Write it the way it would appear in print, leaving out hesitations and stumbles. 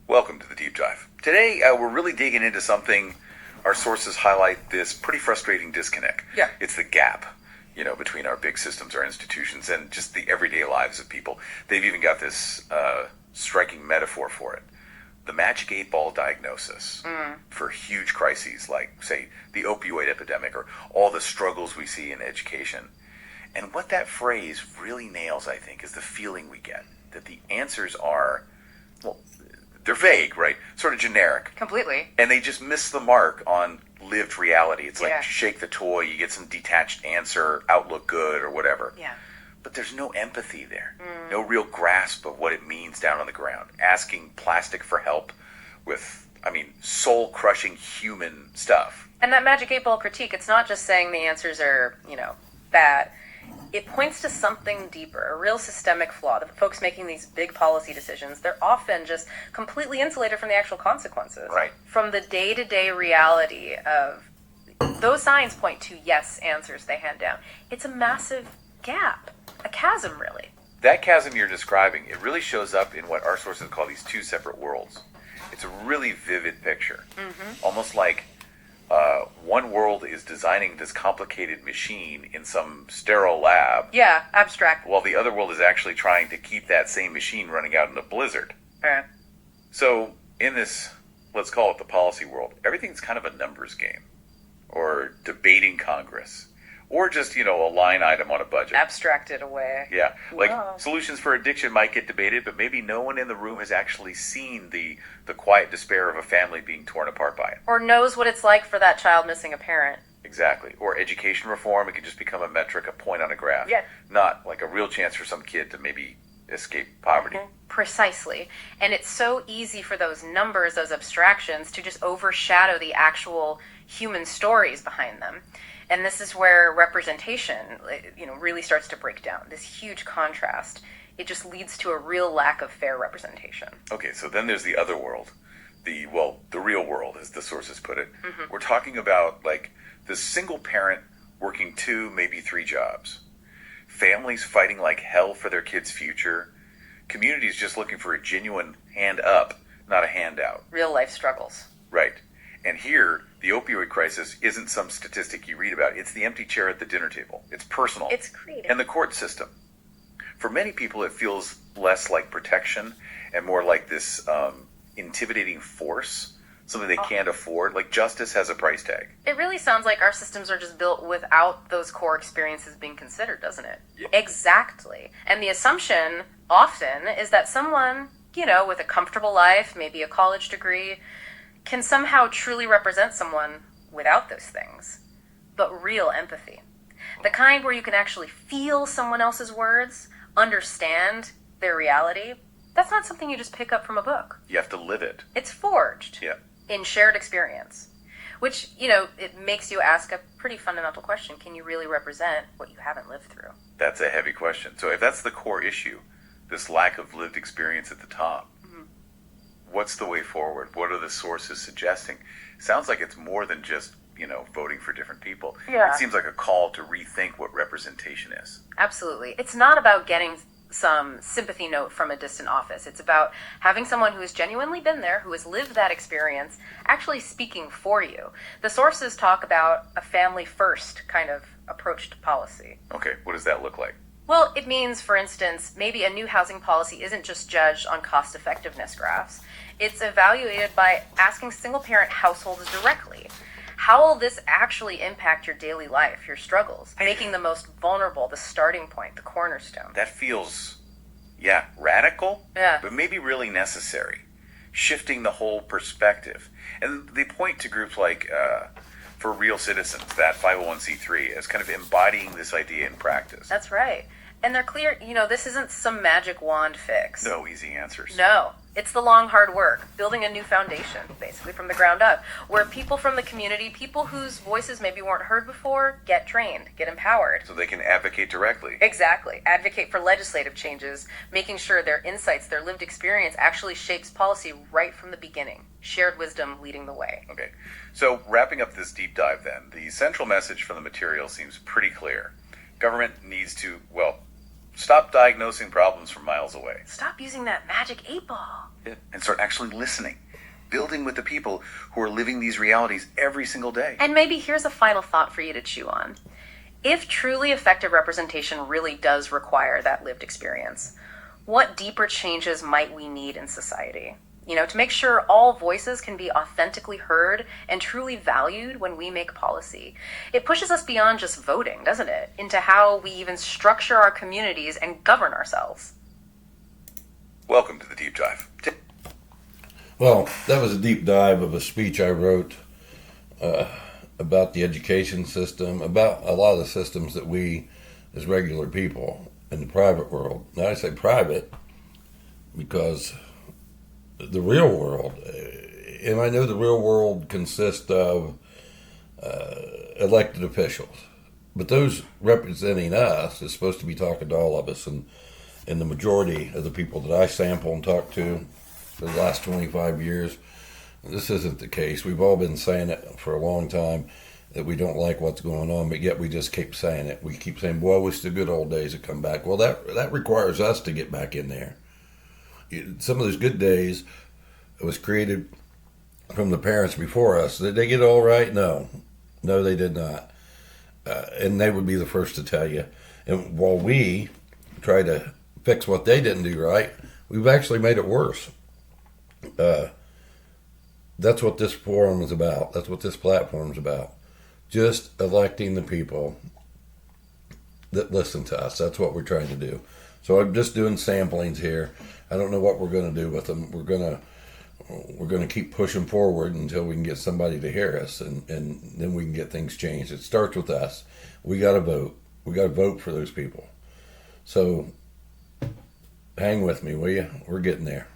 Welcome to the Deep Dive. Today, we're really digging into something our sources highlight this pretty frustrating disconnect. Yeah. It's the gap, between our big systems, our institutions, and just the everyday lives of people. They've even got this striking metaphor for it. The magic 8-ball diagnosis for huge crises like, say, the opioid epidemic or all the struggles we see in education. And what that phrase really nails, I think, is the feeling we get that the answers are, well, they're vague, right? Sort of generic. Completely. And they just miss the mark on lived reality. It's like Yeah. you shake the toy, you get some detached answer, outlook good or whatever. Yeah. But there's no empathy there. No real grasp of what it means down on the ground. Asking plastic for help with, soul-crushing human stuff. And that magic 8-ball critique, it's not just saying the answers are, bad. It points to something deeper, a real systemic flaw. The folks making these big policy decisions, they're often just completely insulated from the actual consequences. Right. From the day-to-day reality of those signs point to yes answers they hand down. It's a massive gap, a chasm, really. That chasm you're describing, it really shows up in what our sources call these two separate worlds. It's a really vivid picture. Almost like one world is designing this complicated machine in some sterile lab, Yeah, abstract. while the other world is actually trying to keep that same machine running out in a blizzard. So in this, let's call it the policy world, everything's kind of a numbers game, or debating Congress, or just, a line item on a budget. Abstracted away. Yeah, like Wow. solutions for addiction might get debated, but maybe no one in the room has actually seen the quiet despair of a family being torn apart by it. Or knows what it's like for that child missing a parent. Exactly. Or education reform, it could just become a metric, a point on a graph. Yeah. Not like a real chance for some kid to maybe escape poverty. Precisely. And it's so easy for those numbers, those abstractions, to just overshadow the actual human stories behind them. And this is where representation, really starts to break down. This huge contrast. It just leads to a real lack of fair representation. Okay, so then there's the other world. The real world, as the sources put it. We're talking about, like, this single parent working 2, maybe 3 jobs. Families fighting like hell for their kids' future. Communities just looking for a genuine hand up, not a handout. Real life struggles. Right. And here, the opioid crisis isn't some statistic you read about. It's the empty chair at the dinner table. It's personal. It's creative. And the court system. For many people, it feels less like protection and more like this intimidating force, something they can't afford. Like justice has a price tag. It really sounds like our systems are just built without those core experiences being considered, doesn't it? Yeah. Exactly. And the assumption often is that someone, with a comfortable life, maybe a college degree, can somehow truly represent someone without those things. But real empathy. The kind where you can actually feel someone else's words, understand their reality, that's not something you just pick up from a book. You have to live it. It's forged Yeah. in shared experience. Which, it makes you ask a pretty fundamental question. Can you really represent what you haven't lived through? That's a heavy question. So if that's the core issue, this lack of lived experience at the top, what's the way forward? What are the sources suggesting? Sounds like it's more than just, voting for different people. Yeah. It seems like a call to rethink what representation is. Absolutely. It's not about getting some sympathy note from a distant office. It's about having someone who has genuinely been there, who has lived that experience, actually speaking for you. The sources talk about a family-first kind of approach to policy. Okay, what does that look like? Well, it means, for instance, maybe a new housing policy isn't just judged on cost-effectiveness graphs. It's evaluated by asking single-parent households directly. How will this actually impact your daily life, your struggles, making the most vulnerable the starting point, the cornerstone? That feels, radical, Yeah. but maybe really necessary. Shifting the whole perspective. And they point to groups like, For Real Citizens, that 501c3, as kind of embodying this idea in practice. That's right. And they're clear, this isn't some magic wand fix. No easy answers. No. It's the long, hard work, building a new foundation, basically from the ground up, where people from the community, people whose voices maybe weren't heard before, get trained, get empowered. So they can advocate directly. Exactly. Advocate for legislative changes, making sure their insights, their lived experience actually shapes policy right from the beginning. Shared wisdom leading the way. Okay. So wrapping up this deep dive then, the central message from the material seems pretty clear. Government needs to, Stop diagnosing problems from miles away. Stop using that magic 8-ball. Yeah. And start actually listening. Building with the people who are living these realities every single day. And maybe here's a final thought for you to chew on. If truly effective representation really does require that lived experience, what deeper changes might we need in society? To make sure all voices can be authentically heard and truly valued when we make policy. It pushes us beyond just voting, doesn't it? Into how we even structure our communities and govern ourselves. Welcome to the Deep Dive. Well, that was a deep dive of a speech I wrote about the education system, about a lot of the systems that we, as regular people in the private world, now I say private because the real world, and I know the real world consists of elected officials, but those representing us is supposed to be talking to all of us, and the majority of the people that I sample and talk to for the last 25 years, this isn't the case. We've all been saying it for a long time that we don't like what's going on, but yet we just keep saying it. We keep saying, boy, I wish the good old days would come back. Well, that requires us to get back in there. Some of those good days was created from the parents before us. Did they get it all right? No, they did not. And they would be the first to tell you. And while we try to fix what they didn't do right, we've actually made it worse. That's what this forum is about. That's what this platform is about. Just electing the people that listen to us. That's what we're trying to do. So I'm just doing samplings here. I don't know what we're going to do with them. We're going to keep pushing forward until we can get somebody to hear us, and then we can get things changed. It starts with us. We got to vote. We got to vote for those people. So hang with me, will you? We're getting there.